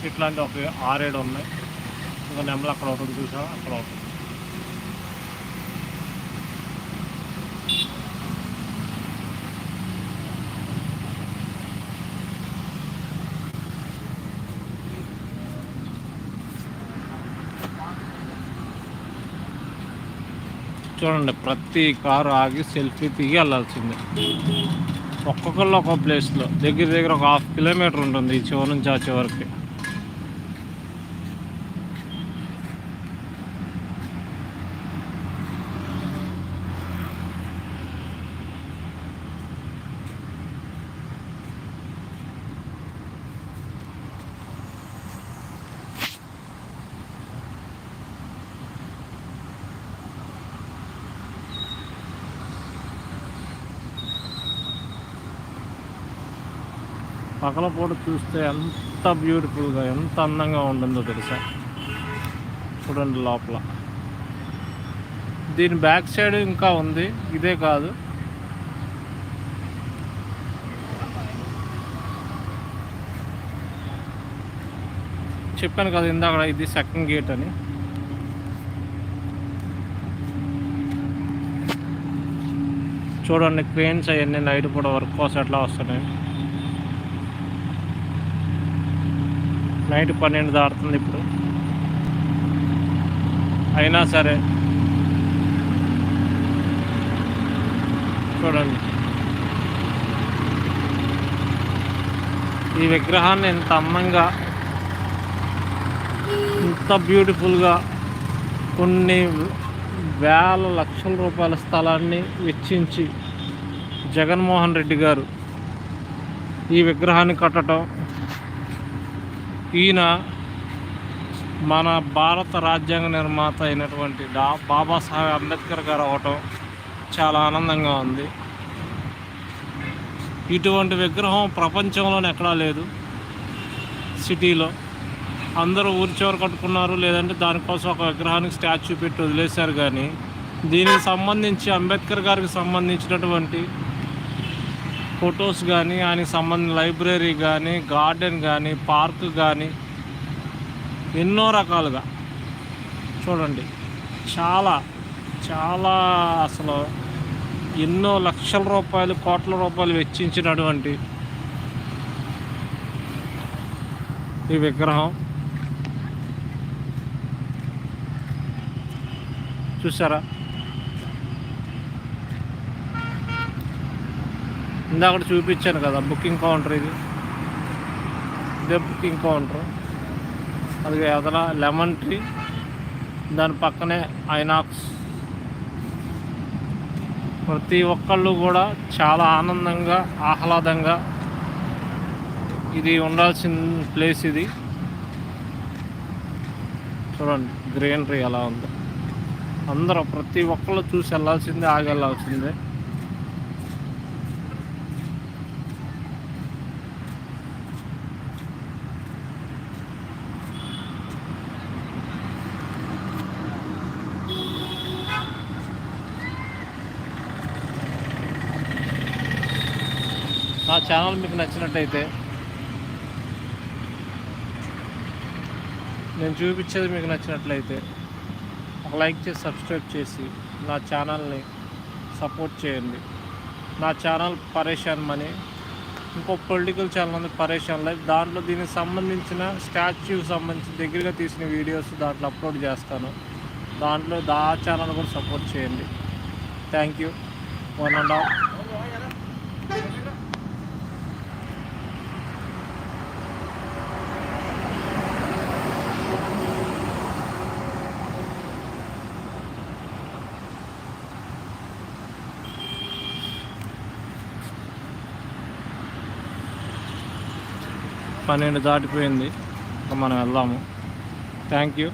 ఇట్లాంటి ఒక 6-7 ఉన్నాయి. ఇంకా నెమలు అక్కడ ఒకటి చూసాం, అక్కడ ఒకటి. చూడండి, ప్రతి కారు ఆగి సెల్ఫీ దిగి వెళ్ళాల్సిందే. ఒక్కొక్కళ్ళు ఒక్కొక్క ప్లేస్లో దగ్గర ఒక 1/2 కిలోమీటర్ ఉంటుంది ఈ చివరి నుంచి ఆ చివరికి. పగలపూట చూస్తే ఎంత బ్యూటిఫుల్గా, ఎంత అందంగా ఉంటుందో తెలుసా. చూడండి లోపల. దీని బ్యాక్ సైడ్ ఇంకా ఉంది, ఇదే కాదు. చెప్పాను కదా ఇందాక, ఇది సెకండ్ గేట్ అని. చూడండి క్రేన్స్ అవన్నీ నైట్ పూట వర్క్ కోసం ఎట్లా వస్తున్నాయి. నైట్ 12 దాటుతుంది ఇప్పుడు, అయినా సరే చూడండి ఈ విగ్రహాన్ని ఎంత అందంగా, ఇంత బ్యూటిఫుల్గా కొన్ని వేల లక్షల రూపాయల స్థలాన్ని వెచ్చించి జగన్మోహన్ రెడ్డి గారు ఈ విగ్రహాన్ని కట్టడం, ఈయన మన భారత రాజ్యాంగ నిర్మాత అయినటువంటి బాబాసాహెబ్ అంబేద్కర్ గారు అవ్వటం చాలా ఆనందంగా ఉంది. ఇటువంటి విగ్రహం ప్రపంచంలోనే ఎక్కడా లేదు. సిటీలో అందరూ ఊరి చివర కట్టుకున్నారు, లేదంటే దానికోసం ఒక విగ్రహానికి స్టాచ్యూ పెట్టి వదిలేశారు. కానీ దీనికి సంబంధించి అంబేద్కర్ గారికి సంబంధించినటువంటి ఫొటోస్ కానీ, ఆయనకి సంబంధించిన లైబ్రరీ కానీ, గార్డెన్ కానీ, పార్క్ కానీ ఎన్నో రకాలుగా చూడండి, చాలా చాలా అసలు ఎన్నో లక్షల రూపాయలు, కోట్ల రూపాయలు వెచ్చించినటువంటి ఈ విగ్రహం చూసారా. ఇందాక చూపించాను కదా బుకింగ్ కౌంటర్, ఇదే బుకింగ్ కౌంటర్. అది ఎదల లెమన్ ట్రీ, దాని పక్కనే ఐనాక్స్. ప్రతి ఒక్కళ్ళు కూడా చాలా ఆనందంగా, ఆహ్లాదంగా ఇది ఉండాల్సిన ప్లేస్ ఇది. చూడండి గ్రీనరీ ఎలా ఉందో. అందరూ ప్రతి ఒక్కళ్ళు చూసి వెళ్ళాల్సిందే, ఆగి వెళ్ళాల్సిందే. నా ఛానల్ మీకు నచ్చినట్టయితే, నేను చూపించేది మీకు నచ్చినట్లయితే ఒక లైక్ చేసి సబ్స్క్రైబ్ చేసి నా ఛానల్ని సపోర్ట్ చేయండి. నా ఛానల్ పరేషాన్ మనీ, ఇంకో పొలిటికల్ ఛానల్ ఉంది పరేషాన్ లైఫ్. దాంట్లో దీనికి సంబంధించిన స్టాచ్యూకి సంబంధించి దగ్గరగా తీసిన వీడియోస్ దాంట్లో అప్లోడ్ చేస్తాను. దాంట్లో ఆ ఛానల్ కూడా సపోర్ట్ చేయండి. Thank you. 1 and all. పన్నెండు దాటిపోయింది, మనం వెళ్దాము. Thank you.